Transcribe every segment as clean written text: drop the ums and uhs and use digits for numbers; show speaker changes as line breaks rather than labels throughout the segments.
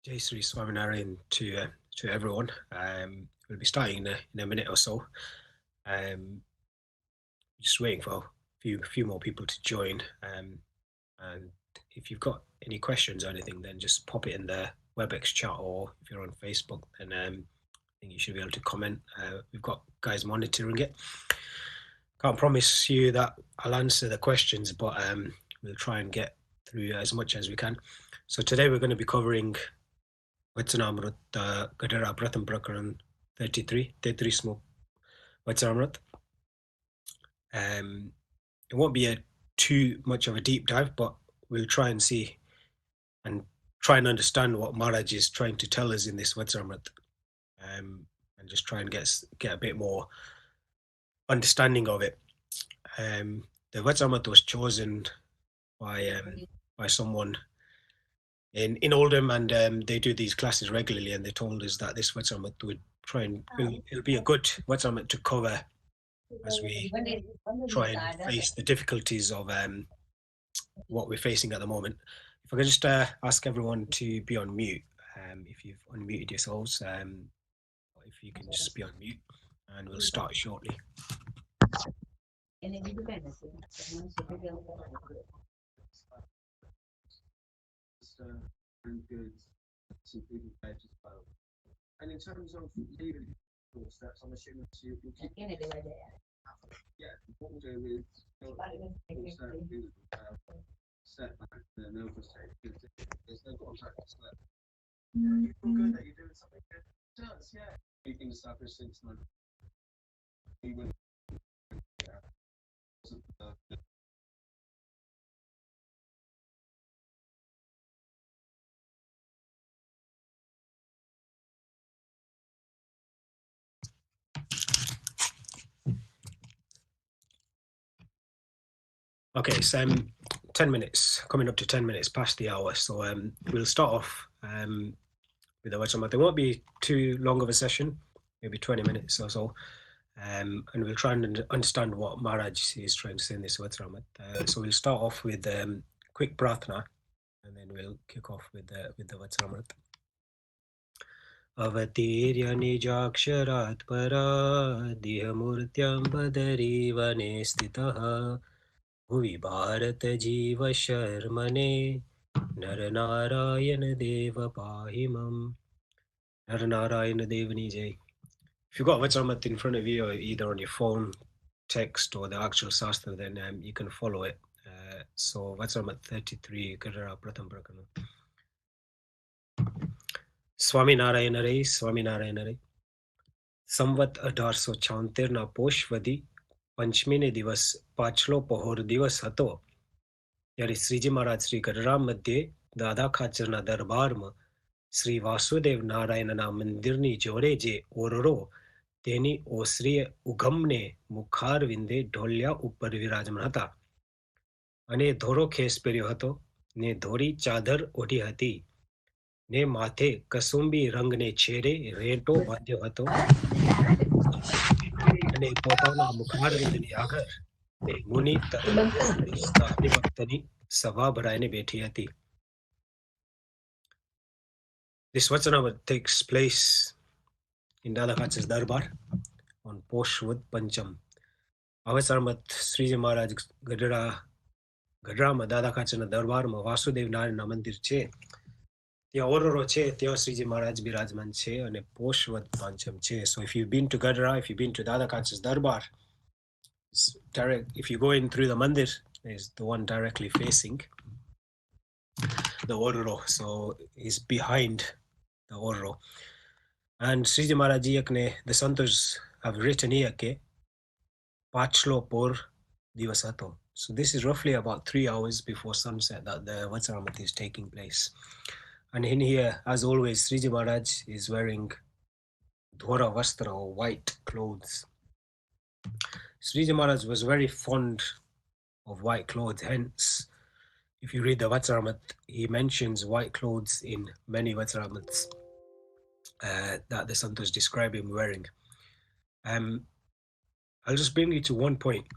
Jai Sri Swaminarayan to everyone. We'll be starting in a minute or so. Just waiting for a few more people to join. And if you've got any questions or anything, then just pop it in the WebEx chat, or if you're on Facebook, then I think you should be able to comment. We've got guys monitoring it. Can't promise you that I'll answer the questions, but we'll try and get through as much as we can. So today we're going to be covering Vachanamrut Gadara Pratham Prakaran 33 Smoke Vachanamrut. It won't be too much of a deep dive, but we'll try and see and try and understand what Maharaj is trying to tell us in this Vachanamrut, and just try and get a bit more understanding of it. The Vachanamrut was chosen by someone in Oldham, and they do these classes regularly, and they told us that this Vachanamrut would try and it'll be a good Vachanamrut to cover as we try and face the difficulties of what we're facing at the moment. If I could just ask everyone to be on mute, if you've unmuted yourselves, if you can just be on mute, and we'll start shortly.
And in terms of leaving four steps, I'm assuming you'll keep. Yeah, what we'll do is step back and then overtake. There's no contact to step. You feel good that you're doing something good? It does, yeah. You've been established since 9.
Okay, so 10 minutes, coming up to 10 minutes past the hour. So we'll start off with the Vachanamrut. It won't be too long of a session, maybe 20 minutes or so. And we'll try and understand what Maharaj is trying to say in this Vachanamrut. So we'll start off with quick prarthana, and then we'll kick off with the Vachanamrut. Avatirya nijaksharat para dihamurtyam badari vane stitaha Bhuvi Bharat Jiva Sharmane Naranarayana Deva Pahimam. Naranarayana Devani Jai. If you've got Vachanamrut in front of you, or either on your phone, text, or the actual Shastra, then you can follow it. So Vachanamrut 33, Gadara Pratham Prakaran. Swami Narayana Ray, Swami Narayana Ray. સંવત 1876 પોષવદી પંચમીને દિવસ પાછલો પહોર દિવસ હતો ત્યારે શ્રીજી મહારાજ શ્રી ગઢરામ મધ્યે દાદા ખાચરના દરબારમાં શ્રી વાસુદેવ નારાયણના મંદિરની જોડે જે ઓરડો તેની ઓસરીય ઉગમને મુખાર વિંદે ઢોલિયા ઉપર વિરાજમાન હતા અને ધોળો ખેસ પહેર્યો હતો ને ધોળી ચાદર ઓઢી હતી ને માથે કસુંબી રંગને છેડે રેટો બાંધ્યો હતો અને પોતાના મુખારવિંદની આગળ મુનિ હરિભક્તની સભા ભરાઈને બેઠી હતી. This Vachanamrut takes place in Dada Khacha's Darbar on Poshwad Pancham. આ Vachanamrut શ્રીજી મહારાજ ગઢડામાં દાદા ખાચરના દરબારમાં વાસુદેવ નારાયણના મંદિર છે ત્યાં ઓરડો છે ત્યાં શ્રીજી મહારાજ બિરાજમાન છે અને પોષવદ પાંચમ છે. So if you've been to Gadara, if you've been to Dada Khacha's Darbar, if you go in through the mandir, is the one directly facing the ororo. So it's behind the ororo. And Sriji Maharaj the Santos have written here ke Pachlo por divas hato. So this is roughly about 3 hours before sunset that the Vachanamrut is taking place. And in here, as always, Sriji Maharaj is wearing dhora vastra, or white clothes. Sriji Maharaj was very fond of white clothes. Hence, if you read the Vachanamrut, he mentions white clothes in many Vachanamruts that the Santos describe him wearing. I'll just bring you to one point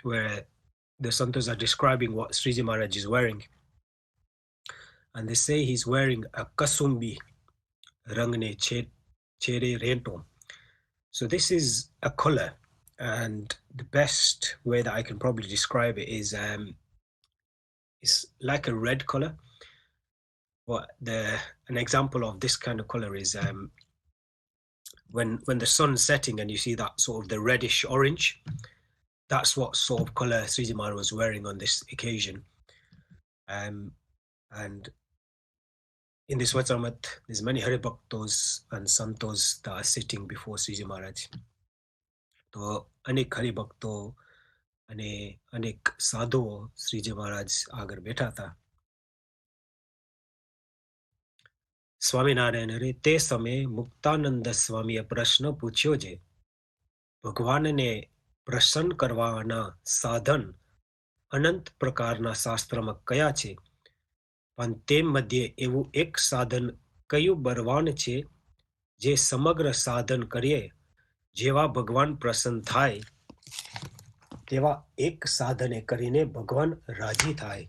where the Santos are describing what Sriji Maharaj is wearing. And they say he's wearing a kasumbi. rangne chere rento. So this is a color, and the best way that I can probably describe it is it's like a red color. But an example of this kind of color is when the sun's setting and you see that sort of the reddish orange. That's what sort of color Srijimar was wearing on this occasion. And in this Vachanamrut, there's many Haribhaktos and Santos that are sitting before Sriji Maharaj. So अनेक हरिभक्तों અને અનેક સાધુઓ શ્રીજી મહારાજ આગળ બેઠા હતા. સ્વામિનારાયણ રે તે સમયે મુક્તાનંદ સ્વામીએ પ્રશ્ન પૂછ્યો છે, ભગવાનને પ્રસન્ન કરવાના સાધન અનંત પ્રકારના શાસ્ત્રમાં કયા છે, પણ તે મધ્યે એવું એક સાધન કયું બળવાન છે જે સમગ્ર સાધન કરીએ જેવા ભગવાન પ્રસન્ન થાય તેવા એક સાધને કરીને ભગવાન રાજી થાય.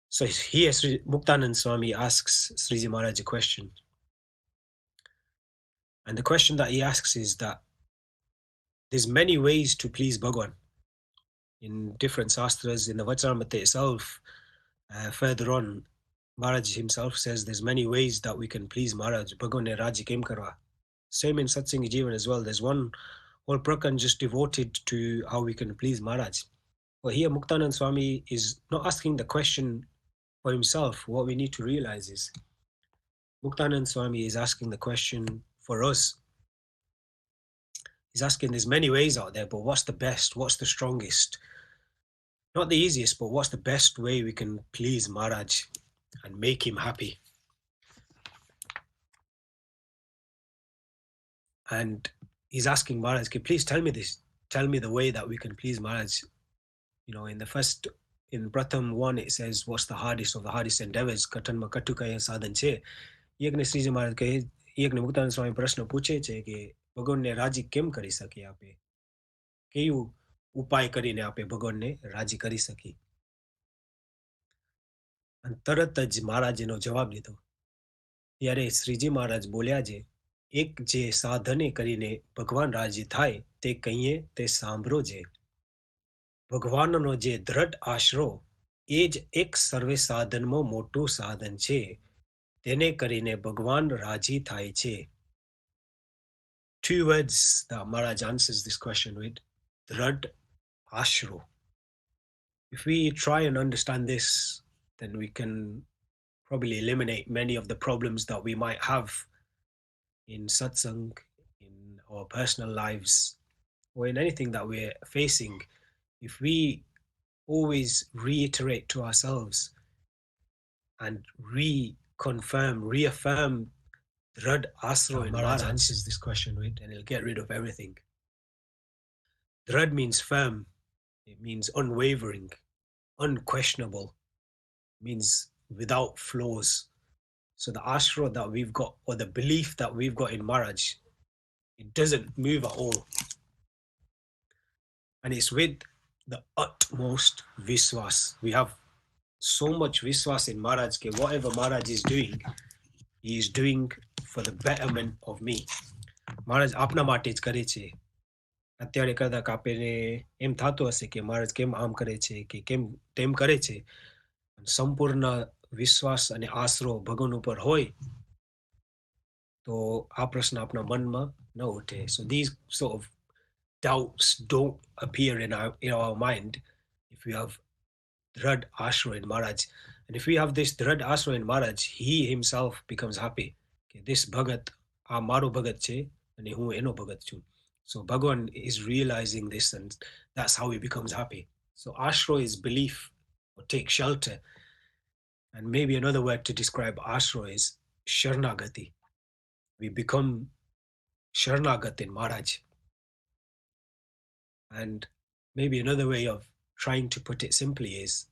So here Muktanand Swami asks Sriji Maharaj a question. And the question that he asks is that there's many ways to please Bhagwan. In different sastras, in the Vachanamrita itself, further on, Maharaj himself says there's many ways that we can please Maharaj. Bhagwan ne Raji kem karwa. Same in Satsang Jivan as well. There's one whole prakan just devoted to how we can please Maharaj. But here Muktanand Swami is not asking the question for himself. What we need to realize is Muktanand Swami is asking the question for us. He's asking there's many ways out there, but what's the best? What's the strongest? Not the easiest, but what's the best way we can please Maharaj and make him happy? And he's asking Maharaj, please tell me this. Tell me the way that we can please Maharaj. You know, in Pratham 1, it says, what's the hardest of the hardest endeavors? Katanma katukaya sadhan che. Yakne Sriji Maharaj kahe, yakne Muktanand Swami prashna પૂછે છે કે ભગવાનને રાજી કેમ કરી સકી આપે? કયું ઉપાય કરીને આપે ભગવાનને રાજી કરી સકી? અને તરત જ મહારાજ એનો જવાબ લીધો. ત્યારે શ્રીજી મહારાજ બોલ્યા છે, એક જે સાધને કરીને ભગવાન રાજી થાય તે કહીએ તે સાંભળો છે. ભગવાનનો જે દ્રઢ આશરો એ જ એક સર્વે સાધનમાં મોટું સાધન છે. તેને કરીને ભગવાન રાજી થાય છે. Two words that Maharaj answers this question with, દ્રઢ આશરો. If we try and understand this, then we can probably eliminate many of the problems that we might have in satsang, in our personal lives, or in anything that we're facing. If we always reiterate to ourselves and reaffirm Drad Asro in Maharaj answers this question with, and he'll get rid of everything. Drad means firm, it means unwavering, unquestionable, means without flaws. So the ashra that we've got, or the belief that we've got in Maharaj, it doesn't move at all. And it's with the utmost viswas. We have so much viswas in Maharaj that whatever Maharaj is doing, he is doing for the betterment of me. Maharaj apna માટે જ કરે છે. અત્યારે કદાચ આપણે એમ થતું હશે કે મહારાજ કેમ આમ કરે છે કે કેમ તેમ કરે છે. સંપૂર્ણ વિશ્વાસ અને આશરો ભગવાન ઉપર હોય તો આ પ્રશ્ન આપણા મનમાં ન ઉઠે. So these sort of doubts don't appear in our mind if we have Drad Ashra in Maharaj. And if we have this Drad Ashra in Maharaj, he himself becomes happy. Okay, this Bhagat, આ મારો ભગત છે અને હું એનો ભગત છું. So Bhagwan is realizing this, and that's how he becomes happy. So Ashra is belief, or take shelter. And maybe another word to describe Ashra is Sharnagati. We become Sharnagat in Maharaj. And maybe another way of trying to put it simply is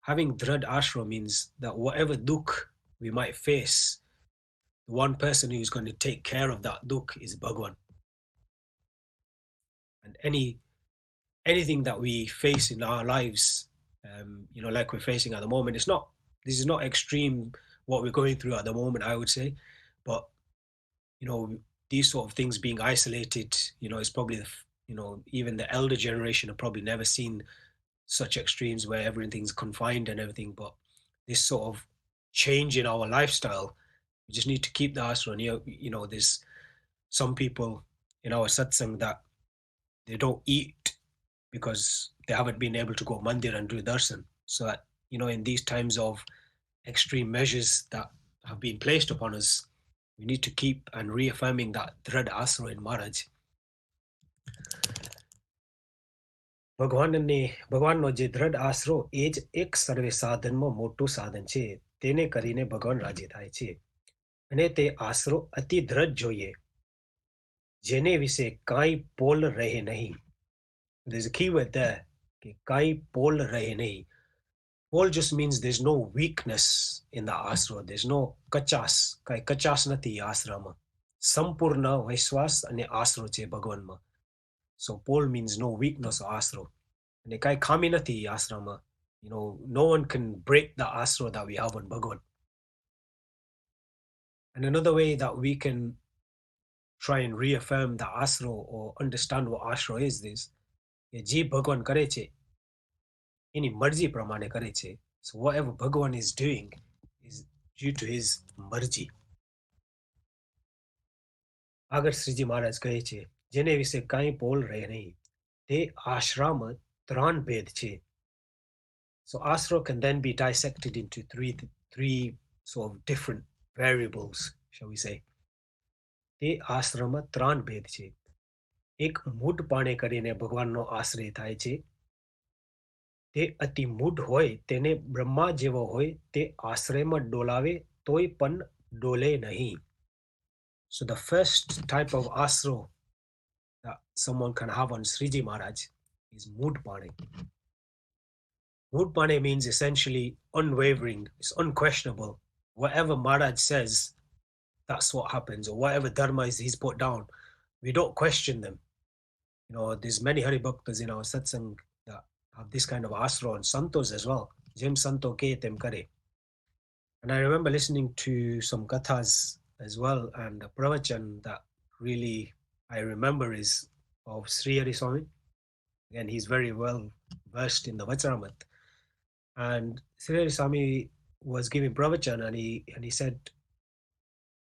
having Drad Ashra means that whatever dukh we might face, the one person who's going to take care of that dukh is Bhagwan. And anything that we face in our lives, like we're facing at the moment, this is not extreme what we're going through at the moment, I would say. But these sort of things being isolated, is probably even the elder generation have probably never seen such extremes where everything's confined and everything. But this sort of change in our lifestyle, we just need to keep the asra. There's some people in our satsang that they don't eat because they haven't been able to go mandir and do darshan. So that, in these times of extreme measures that have been placed upon us, we need to keep and reaffirming that dred asra in Maharaj. ભગવાનનો જે દ્રઢ આશરો એ જ એક સર્વે સાધનમાં મોટું સાધન છે. તેને કરીને ભગવાન રાજી થાય છે. અને તે આશરો અતિ દ્રઢ જોઈએ, જેને વિશે કાંઈ પોલ રહે નહીં. There's a key word there, કે કાંઈ પોલ રહે નહીં. Pole just means there's no weakness in the asra. There's no kachas. કાંઈ કચાસ નથી આશ્રામાં. સંપૂર્ણ વિશ્વાસ અને આશરો છે ભગવાનમાં. So pole means no weakness or asra. And kai khami nathi asrama. No one can break the asra that we have on Bhagavan. And another way that we can try and reaffirm the asra or understand what asra is this. Je Bhagavan kare che, any marji pramane kare che. So whatever Bhagavan is doing is due to his marji. Agar Sriji Maharaj kahe che, જેને વિશે કાંઈ pole રહે નહીં, તે આશ્રમ ત્રણ ભેદ છે. So asra can then be dissected into three sort of different variables, shall we say. તે આશ્રમ ત્રણ ભેદ છે. એક મૂઢ પાણે કરીને ભગવાનનો આશ્રય થાય છે. તે અતિ મૂઢ હોય તેને બ્રહ્મા જેવો હોય તે આશ્રયમાં ડોલાવે તોય પણ ડોલે નહીં. So the first type of asra that someone can have on Sriji Maharaj is Mood Pane. Mood Pane means essentially unwavering, it's unquestionable. Whatever Maharaj says, that's what happens, or whatever dharma he's put down, we don't question them. There's many Hari Bhaktas in our satsang that have this kind of asra on Santos as well. Jem Santo ke tem kare. And I remember listening to some kathas as well, and the pravachan that really I remember is of Sri Hari Swami. Again, he's very well versed in the Vachanamrut. And Sri Hari Swami was giving pravachan, and he said,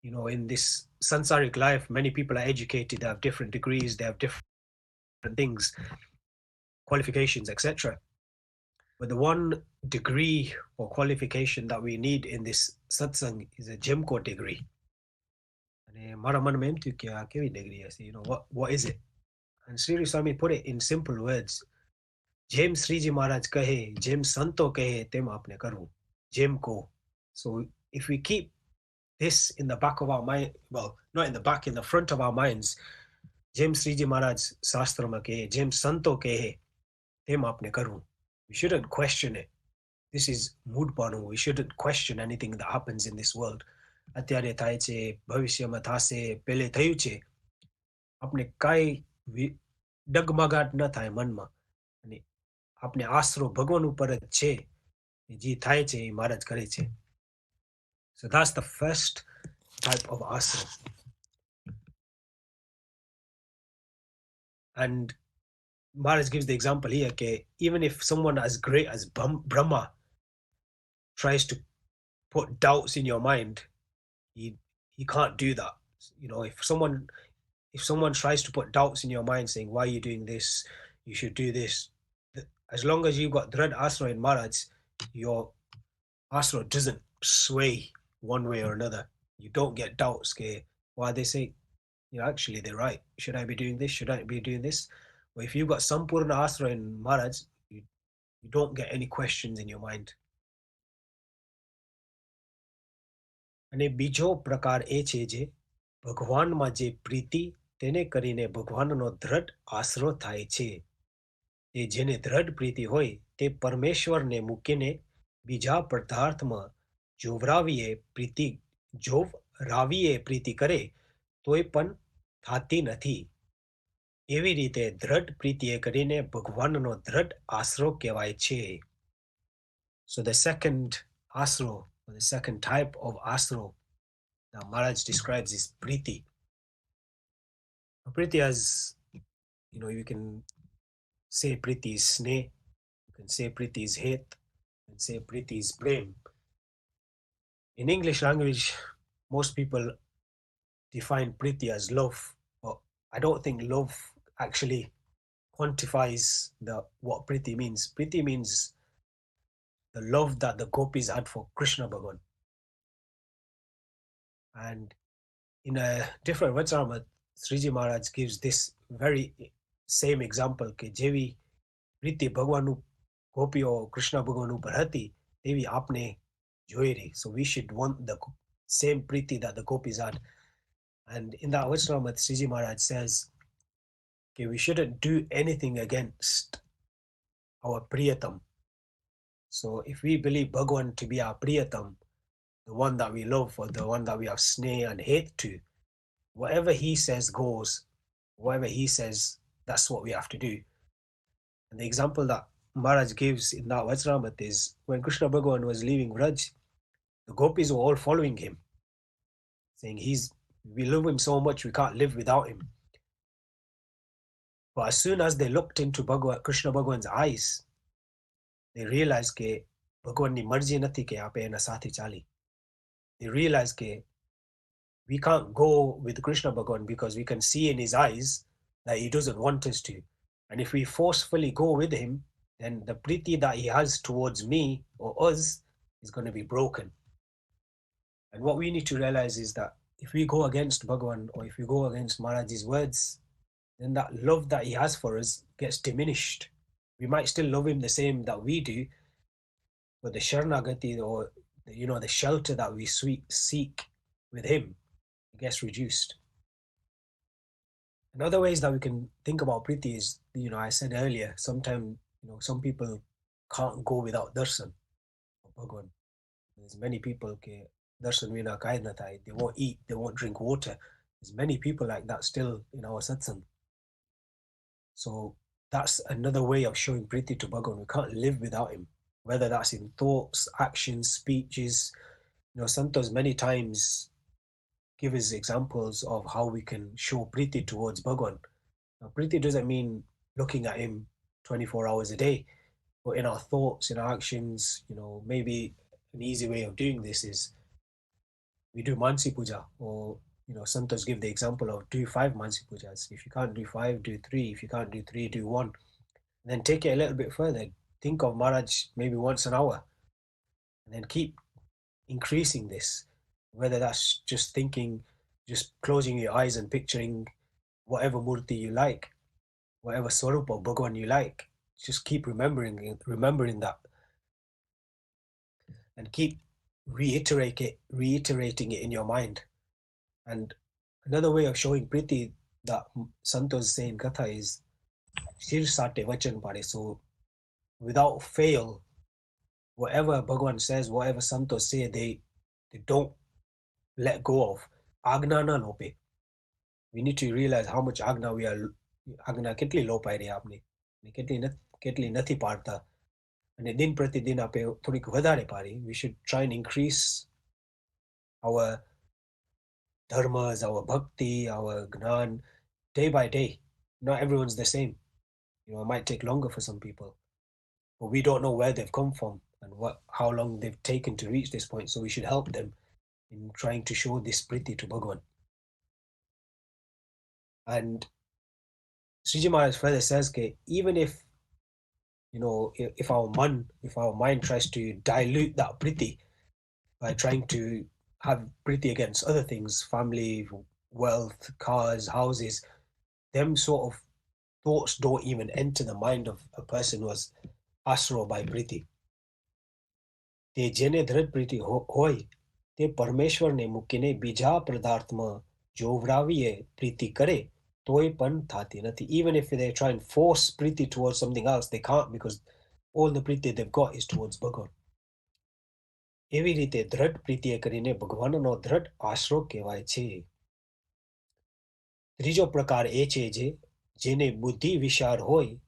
in this sansaric life, many people are educated, they have different degrees, they have different things, qualifications, etc. But the one degree or qualification that we need in this satsang is a Jemko degree. And what is it? And Sri Swami put it in simple words. Jem Sriji Maharaj kahe, Jem Santo kahe, tem apne karu. Jem ko. So if we keep this in the back of our mind, well, not in the back, in the front of our minds, Jem Sriji Maharaj Sastrama kahe, Jem Santo kahe, tem apne karu. We shouldn't question it. This is Mudpanu. We shouldn't question anything that happens in this world. અત્યારે થાય છે, ભવિષ્યમાં થશે, પહેલે થયું છે. આપણે કાંઈ ડગમગાટ ન થાય મનમાં. અને આપણે આશરો ભગવાન ઉપર જ છે. જે થાય છે એ મહારાજ કરે છે. So that's the first type of asra. And Maharaj gives the example here that even if someone as great as Brahma tries to put doubts in your mind, he can't do that. If someone tries to put doubts in your mind saying, why are you doing this, you should do this, as long as you've got Dhrad Asra in Maharaj, your Asra doesn't sway one way or another. You don't get doubts. Why they say, actually they're right. Should I be doing this? Should I be doing this? Well, if you've got Sampurna Asra in Maharaj, you don't get any questions in your mind. અને બીજો પ્રકાર એ છે જે ભગવાનમાં જે પ્રીતિ તેને કરીને ભગવાનનો દ્રઢ આશરો થાય છે. તે જેને દ્રઢ પ્રીતિ હોય તે પરમેશ્વરને મૂકીને બીજા પદાર્થમાં જોવરાવીએ પ્રીતિ કરે તોય પણ થાતી નથી. એવી રીતે દ્રઢ પ્રીતિએ કરીને ભગવાનનો દ્રઢ આશરો કહેવાય છે. So the second asro, The second type of asro that Maharaj describes is priti. Priti, as you can say priti is sneh, you can say priti is het, you can say priti is prem. In English language, most people define priti as love, but I don't think love actually quantifies what priti means. Priti means the love that the gopis had for Krishna Bhagavan. And in a different Vachanamrut, Sriji Maharaj gives this very same example કે જેવી પ્રીતિ ભગવાનનું ગોપીઓ કૃષ્ણ ભગવાન ઉપર હતી તેવી આપને જોઈ રહી. So we should want the same priti that the gopis had. And in that Vachanamrut, Sriji Maharaj says okay, we shouldn't do anything against our priyatam. So if we believe Bhagwan to be our priyatam, the one that we love or the one that we have sneh and hate to, whatever he says goes, whatever he says, that's what we have to do. And the example that Maharaj gives in that Vajramat is when Krishna Bhagavan was leaving Vraj, the gopis were all following him, saying we love him so much we can't live without him. But as soon as they looked into Krishna Bhagavan's eyes, they realized that Bhagavan ni marji nathi ke ape ena sathi chali. They realized that we can't go with Krishna Bhagavan because we can see in his eyes that he doesn't want us to. And if we forcefully go with him, then the priti that he has towards me or us is going to be broken. And what we need to realize is that if we go against Bhagavan or if we go against Maharaj's words, then that love that he has for us gets diminished. We might still love him the same that we do, but the Sharanagati or the shelter that we seek with him gets reduced. And other ways that we can think about priti is, I said earlier, sometimes, some people can't go without darshan of Bhagavan. There's many people ke darshan vina kai na thai. They won't eat, they won't drink water. There's many people like that still in our satsang. So that's another way of showing priti to Bhagavan. We can't live without him, whether that's in thoughts, actions, speeches. Santos many times give us examples of how we can show priti towards Bhagavan. Now, priti doesn't mean looking at him 24 hours a day, but in our thoughts, in our actions, maybe an easy way of doing this is we do Mansi Puja, or, Santos give the example of do 5 Mansi Pujas. If you can't do 5, do 3. If you can't do 3, do 1. And then take it a little bit further. Think of Maharaj maybe once an hour, and then keep increasing this. Whether that's just thinking, just closing your eyes and picturing whatever murti you like, whatever swarup of Bhagavan you like, just keep remembering that, and keep reiterating it in your mind. And another way of showing priti that Santos say in Katha is Shir Sate Vachan Pare. So without fail, whatever Bhagavan says, whatever Santos say, they don't let go of. Agna na lope. We need to realize how much agna કેટલી લોપાઈ રહી આપની, કેટલી નથી પાડતા, અને દિન પ્રતિદિન આપણે થોડીક વધારે પાડી. We should try and increase our dharmas, our bhakti, our gnan day by day. Not everyone's the same. It might take longer for some people, but we don't know where they've come from and how long they've taken to reach this point. So we should help them in trying to show this priti to Bhagavan. And Sriji Maharaj further says that even if if our mind tries to dilute that priti by trying to have priti against other things, family, wealth, cars, houses, them sort of thoughts don't even enter the mind of a person who was asro by priti. તે જેને દ્રઢ પ્રીતિ હોય તે પરમેશ્વરને મૂકીને બીજા પદાર્થમાં જોવરાવીએ પ્રીતિ કરે તોય પણ થાતી નથી. Even if they try and force priti towards something else, they can't, because all the priti they've got is towards Bhagavan. એવી રીતે દ્રઢ પ્રીતિએ કરીને ભગવાનનો દ્રઢ આશરો કહેવાય છે. ત્રીજો પ્રકાર એ છે જેને બુદ્ધિ વિશાળ હોય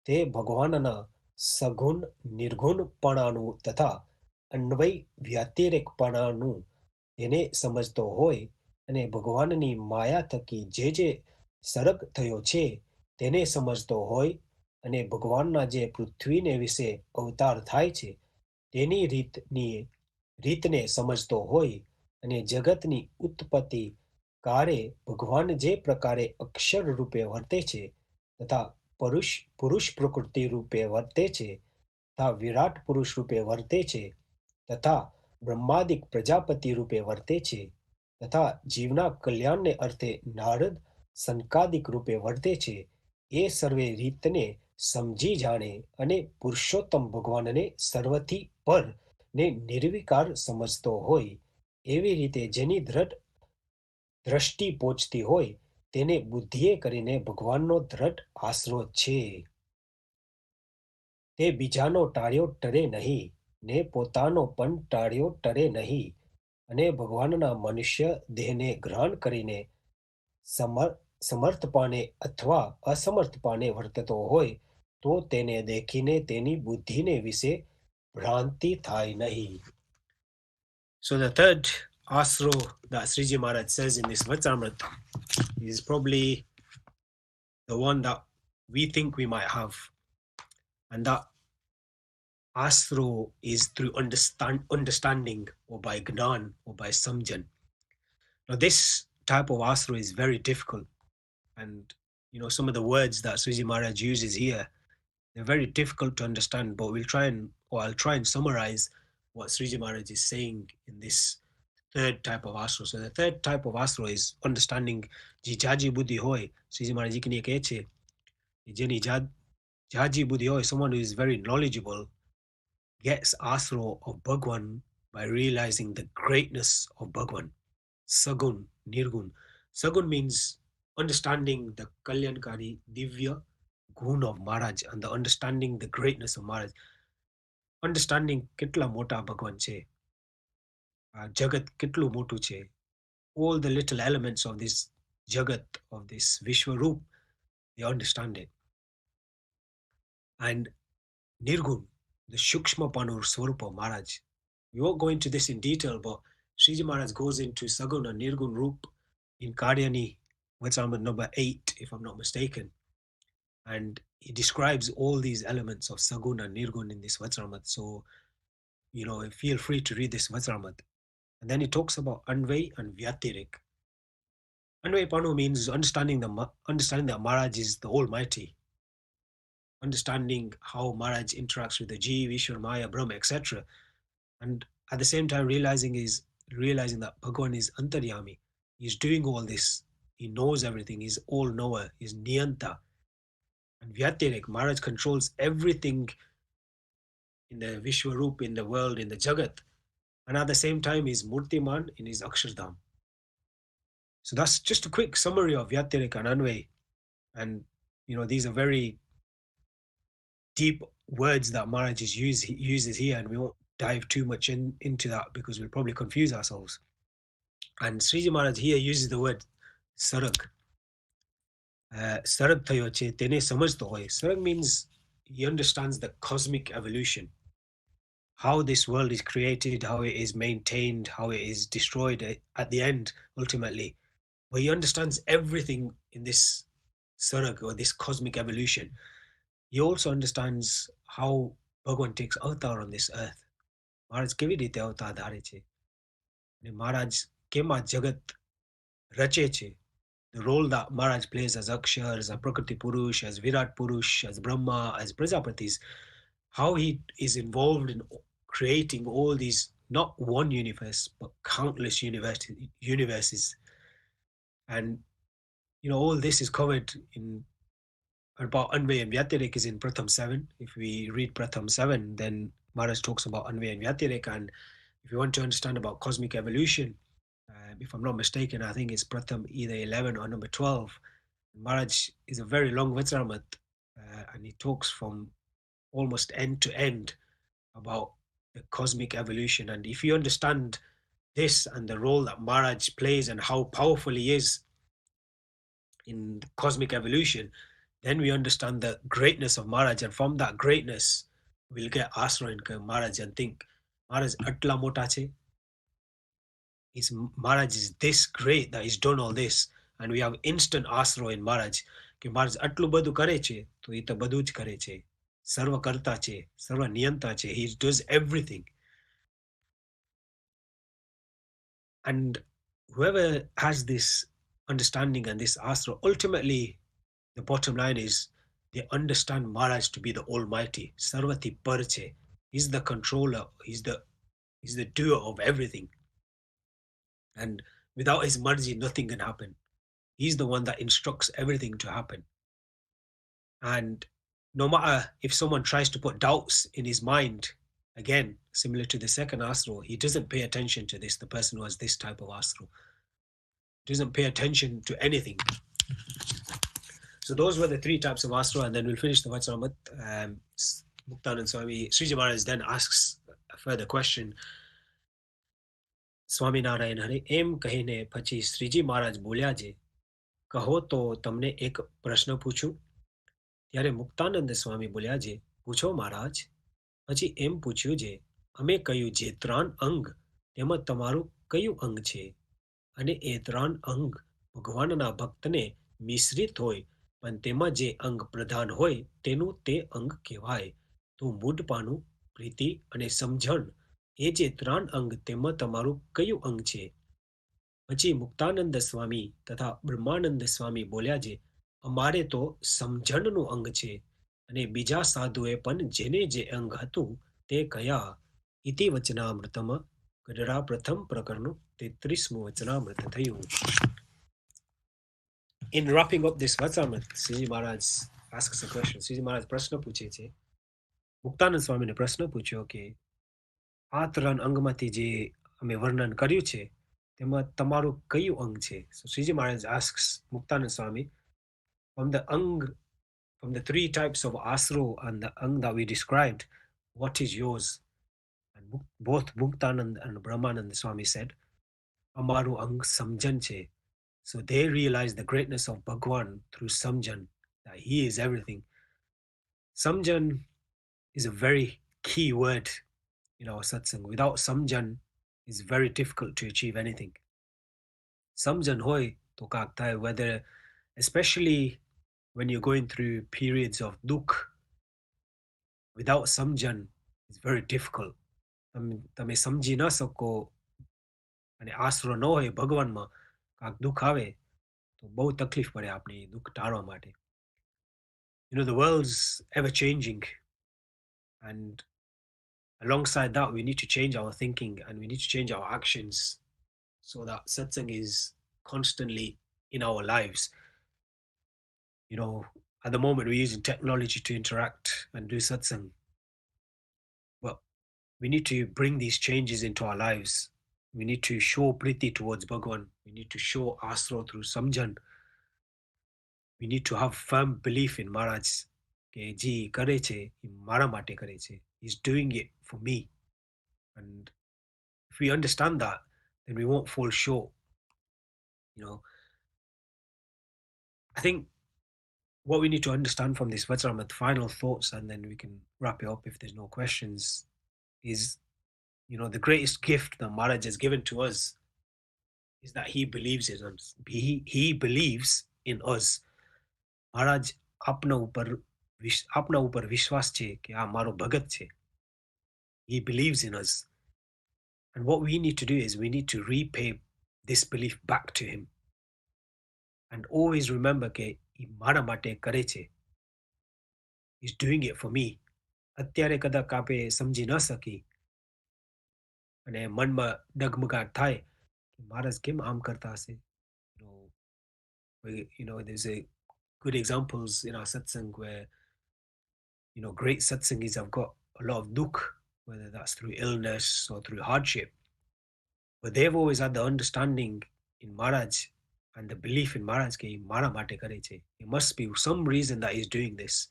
તે ભગવાનના સગુણ નિર્ગુણપણાનું તથા અન્વય વ્યતિરેકપણાનું તેને સમજતો હોય અને ભગવાનની માયા થકી જે સર્ગ થયો છે તેને સમજતો હોય અને ભગવાનના જે પૃથ્વીને વિશે અવતાર થાય છે તેની રીતને સમજતો હોય અને જગતની ઉત્પત્તિ કાળે ભગવાન જે પ્રકારે અક્ષર રૂપે વર્તે છે તથા પુરુષ પ્રકૃતિ રૂપે વર્તે છે તથા વિરાટ પુરુષ રૂપે વર્તે છે તથા બ્રહ્માદિક પ્રજાપતિ રૂપે વર્તે છે તથા જીવના કલ્યાણને અર્થે નારદ સંકાદિક રૂપે વર્તે છે એ સર્વે રીતને સમજી જાણે અને પુરુષોત્તમ ભગવાનને સર્વથી પર ને નિર્વિકાર સમજતો હોય એવી રીતે જેની દ્રષ્ટિ પહોંચતી હોય તેને બુદ્ધિએ કરીને ભગવાનનો દ્રઢ આશરો છે. તે બીજાનો ટાળ્યો ટરે નહીં ને પોતાનો પણ ટાળ્યો ટરે નહીં અને ભગવાનના મનુષ્ય દેહને ગ્રહણ કરીને સમર્થપાને અથવા અસમર્થપાને વર્તતો હોય તો તેને દેખીને તેની બુદ્ધિને વિશે ભ્રાંતિ થાય નહીં. So the third asro that Sriji Maharaj says in this Vachanamrut is probably the one that we think we might have, and that asro is through understanding or by gnan or by samjan. Now this type of asro is very difficult, and some of the words that Sriji Maharaj uses here, they're very difficult to understand, but I'll try and summarize what Sriji Maharaj is saying in this third type of asro. So the third type of asro is understanding ji jaji buddhi hoy. Sriji Maharaj ji કહે છે જેની જાજી બુદ્ધિ હોય, someone who is very knowledgeable gets asro of Bhagwan by realizing the greatness of Bhagwan. Sagun, Nirgun. Sagun means understanding the Kalyankari Divya Gun of Maharaj and the understanding the greatness of Maharaj. Understanding કેટલા મોટા ભગવાન છે, જગત કેટલું મોટું છે, all the little elements of this jagat, of this Vishwaroop, they understand it. And Nirgun, the Shukshma Panur Swarupa of Maharaj. We won't go into this in detail, but Sriji Maharaj goes into Sagun and Nirgun Roop in Karyani, Vachanamrut number 8, if I'm not mistaken. And he describes all these elements of Sagun and Nirgun in this Vachanamrut. So, feel free to read this Vachanamrut. And then he talks about Anvay and Vyatirik. Anvay Panu means understanding that Maharaj is the Almighty. Understanding how Maharaj interacts with the Jeev, Ishwar, Maya, Brahma, etc. And at the same time realizing that Bhagwan is Antaryami. He's doing all this. He knows everything. He's all-knower. He's Niyanta. And Vyatirik, Maharaj controls everything in the Vishwaroop, in the world, in the Jagat. And at the same time, he's Murtiman in his Akshardham. So that's just a quick summary of Vyatirik and Anvay. And, these are very deep words that Maharaj uses here, and we won't dive too much into that because we'll probably confuse ourselves. And Sriji Maharaj here uses the word sarag. Sarag thayo che tene samajhto hoy. Sarag means he understands the cosmic evolution, how this world is created, how it is maintained, how it is destroyed at the end, ultimately. But he understands everything in this sarag or this cosmic evolution. He also understands how Bhagwan takes avatar on this earth. Maharaj કેવી રીતે અવતાર ધારે છે અને મહારાજ કેમ આ જગત રચે છે. The role that Maharaj plays as Akshar, as a Prakriti Purush, as Virat Purush, as Brahma, as Prajapatis, how he is involved in creating all these, not one universe, but countless universes. And, all this is covered in about Anvay and Vyatirik is in Pratham 7. If we read Pratham 7, then Maharaj talks about Anvay and Vyatirik. And if you want to understand about cosmic evolution, if I'm not mistaken, I think it's Pratham either 11 or number 12. Maharaj is a very long Vachanamrut, and he talks from almost end to end about the cosmic evolution. And if you understand this and the role that Maharaj plays and how powerful he is in cosmic evolution, then we understand the greatness of Maharaj, and from that greatness, we'll get asra in Maharaj and think, Maharaj atla mota છે. His Maharaj is this great that he's done all this, and we have instant asro in Maharaj કે Maharaj આટલું બધું કરે છે તો એ તો બધું જ કરે છે, સર્વ કરતા છે, સર્વ નિયંતા છે. He does everything. And whoever has this understanding and this asro, ultimately the bottom line is they understand Maharaj to be the Almighty. Sarvati par છે. He's the controller. He's the doer of everything. And without his marji, nothing can happen. He's the one that instructs everything to happen. And no matter if someone tries to put doubts in his mind, again, similar to the second astro, he doesn't pay attention to this. The person who has this type of astro doesn't pay attention to anything. So those were the three types of astro, and then we'll finish the Vachanamrut. Muktanand Swami, Sriji Maharaj then asks a further question. Swaminarayan હરે એમ કહીને પછી શ્રીજી મહારાજ બોલ્યા છે, કહો તો તમને એક પ્રશ્ન પૂછું. ત્યારે મુક્તાનંદ સ્વામી બોલ્યા છે, પૂછો મહારાજ. પછી એમ પૂછ્યું છે, અમે કહ્યું જે ત્રણ અંગ તેમાં તમારું કયું અંગ છે? અને એ ત્રણ અંગ ભગવાનના ભક્તને મિશ્રિત હોય, પણ તેમાં જે અંગ પ્રધાન હોય તેનું તે અંગ કહેવાય. તો મૂઢપાનું, પ્રીતિ અને સમજણ, એ જે ત્રણ અંગ તેમાં તમારું કયું અંગ છે? પછી મુક્તાનંદ સ્વામી તથા બ્રહ્માનંદ સ્વામી બોલ્યા છે, અમારે તો સમજણનું અંગ છે, અને બીજા સાધુએ પણ જેને જે અંગ હતું તે કયા. ઇતિ વચનામૃતમાં ગઢડા પ્રથમ પ્રકરણનું 33મું વચનામૃત થયું. In wrapping up this Vachanamrut, Sriji Maharaj asks a question. Sriji Maharaj પ્રશ્ન પૂછે છે. મુક્તાનંદ સ્વામીને પ્રશ્ન પૂછ્યો કે આ ત્રણ અંગમાંથી જે અમે વર્ણન કર્યું છે તેમાં તમારું કયું અંગ છે? So Sriji Maharaj asks Muktanand Swami, from the three types of asro and the ang that we described, what is yours? And both Muktanand and Brahmanand Swami said, Amaru ang samjan che. So they realized the greatness of Bhagwan through samjan, that he is everything. Samjan is a very key word in our satsang. Without samjan, it's very difficult to achieve anything. Samjan hoy to kaak thai, whether especially when you're going through periods of dukh, without samjan, it's very difficult. તમે સમજી ન શકો અને આશરો ન હોય ભગવાનમાં, કાંક દુઃખ આવે તો બહુ તકલીફ પડે આપણે એ દુઃખ ટાળવા માટે. You know, the world's ever changing, and alongside that, we need to change our thinking and we need to change our actions so that satsang is constantly in our lives. You know, at the moment we're using technology to interact and do satsang, but we need to bring these changes into our lives. We need to show priti towards Bhagwan. We need to show asro through samjan. We need to have firm belief in Maharaj. કે જે કરે છે એ મારા માટે કરે છે. He's doing it for me. And if we understand that, then we won't fall short. You know, I think what we need to understand from this Vajramat, final thoughts, and then we can wrap it up if there's no questions, is, you know, the greatest gift that Maharaj has given to us is that he believes in us. He believes in us. Maharaj આપના ઉપર વિશ્વાસ છે કે આ મારો ભગત છે. He believes in us. And what we need to do is we need to repay this belief back to him. And always remember કે એ મારા માટે કરે છે. He's doing it for me. અત્યારે કદાચ આપે સમજી ન શકી અને મનમાં ડગમગાટ થાય કે મહારાજ કેમ આમ કરતા હશે. You know, there's a good examples in our satsang where, you know, great satsangis have got a lot of dukh, whether that's through illness or through hardship. But they've always had the understanding in Maharaj and the belief in Maharaj that Mara mate kare che. There must be some reason that he's doing this.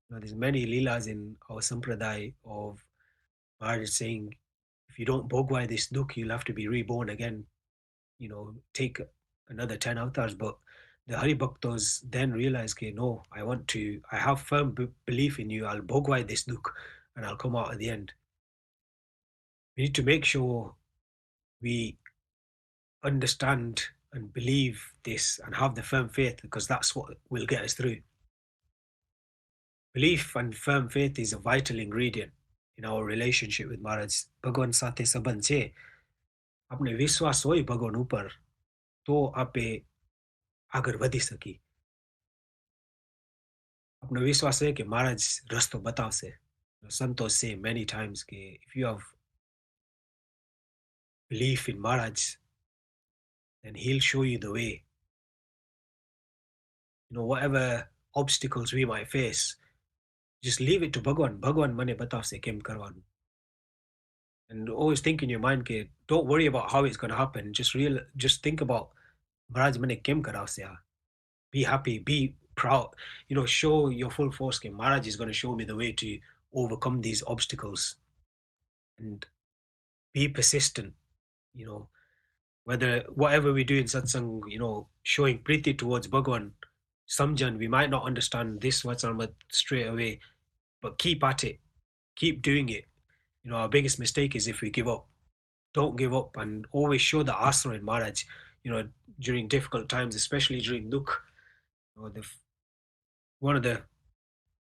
You know, there's many leelas in our sampradaya of Maharaj saying, if you don't bhogwai this dukh, you'll have to be reborn again. You know, take another 10 avatars. But the Hari Bhaktas then realize, okay, no, I have firm belief in you. I'll bhogwai this dukh and I'll come out at the end. We need to make sure we understand and believe this and have the firm faith, because that's what will get us through. Belief and firm faith is a vital ingredient in our relationship with Maharaj. ભગવાન સાથે સંબંધ છે, આપણે વિશ્વાસ હોય ભગવાન ઉપર, તો આપે આગળ વધી શકી. આપણો વિશ્વાસ છે કે મહારાજ રસ્તો બતાવશે. સંતોષ say many times કે if you have belief in Maharaj, then he'll show you the way. Whatever obstacles we might face, just leave it to Bhagwan. Bhagwan mane batavse kem karwanu. And always think in your mind ke don't worry about how it's going to happen. Just think about Maharaj mane kem karavse. Be happy, be proud. Show your full force ke Maharaj is going to show me the way to overcome these obstacles. And be persistent. Whatever we do in satsang, showing priti towards Bhagwan, samjan, we might not understand this Vachanamrut straight away, but keep at it, keep doing it. Our biggest mistake is if we give up. Don't give up, and always show the asra in Maharaj, during difficult times, especially during dukh. One of the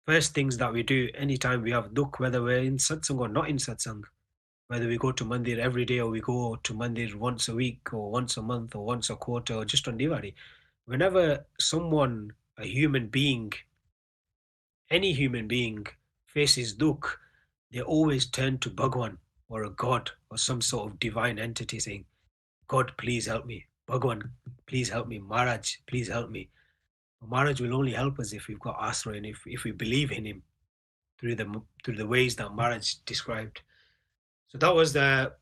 first things that we do anytime we have dukh, whether we're in satsang or not in satsang, whether we go to mandir every day or we go to mandir once a week or once a month or once a quarter or just on Diwali, whenever someone, a human being, any human being faces dukh, they always turn to Bhagwan or a god or some sort of divine entity saying, God, please help me. Bhagwan, please help me. Maharaj, please help me. Maharaj will only help us if we've got asra and if we believe in him through the ways that Maharaj described. So that was the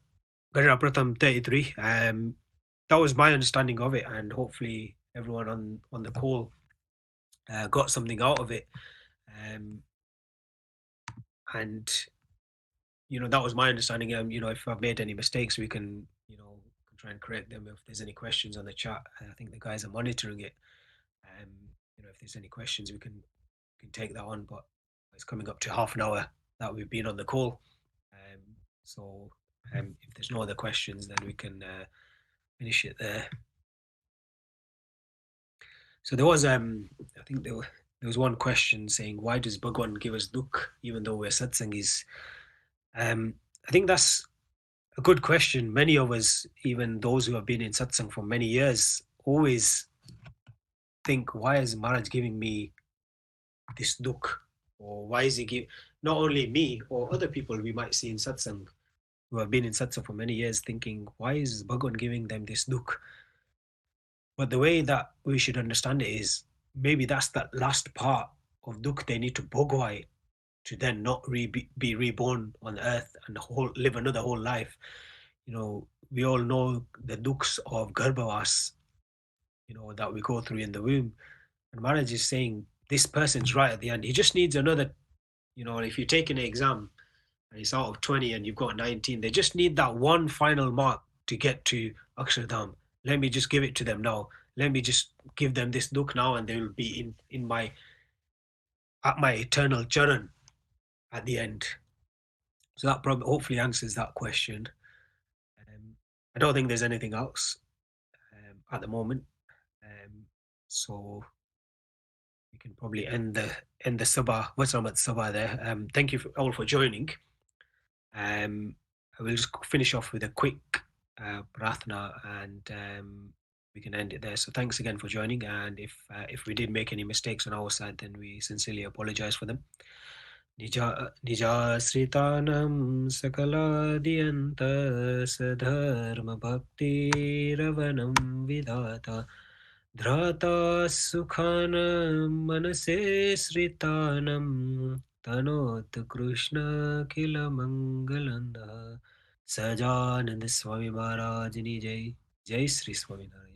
Gadara Pratham 33. That was my understanding of it, and hopefully everyone on the call got something out of it. And that was my understanding. If I've made any mistakes, we can try and correct them. If there's any questions on the chat, I think the guys are monitoring it. If there's any questions, we can take that on. But it's coming up to half an hour that we've been on the call. So if there's no other questions, then we can finish it there. So there was, I think there was one question saying, why does Bhagwan give us dukh even though we're satsangis? I think that's a good question. Many of us, even those who have been in satsang for many years, always think, why is Maharaj giving me this dukh? Or why is he not only me or other people we might see in satsang who have been in satsang for many years thinking, why is Bhagwan giving them this dukh? But the way that we should understand it is, maybe that's that last part of dukh they need to bhogwai to then not be reborn on earth and live another whole life. We all know the dukhs of garbhavas, that we go through in the womb. And Maharaj is saying, this person's right at the end. He just needs another, if you take an exam and it's out of 20 and you've got 19, they just need that one final mark to get to Akshardham. Let me just give it to them now. Let me just give them this dukh now, and they will be at my eternal charan at the end. So that probably hopefully answers that question. I don't think there's anything else at the moment. So we can probably end the Sabha, Vachanamrut Sabha there. Thank you all for joining. I will just finish off with a quick prarthana, and we can end it there. So thanks again for joining, and if we did make any mistakes on our side, then we sincerely apologize for them. Nijasritanam sakaladiyanta sadharma bhakti ravanam vidata dhrata sukhanam manase sritanam tanot krishna kila mangalanda. Sajanand Swami Maharaj ni jai. Jai Sri Swami Narayana.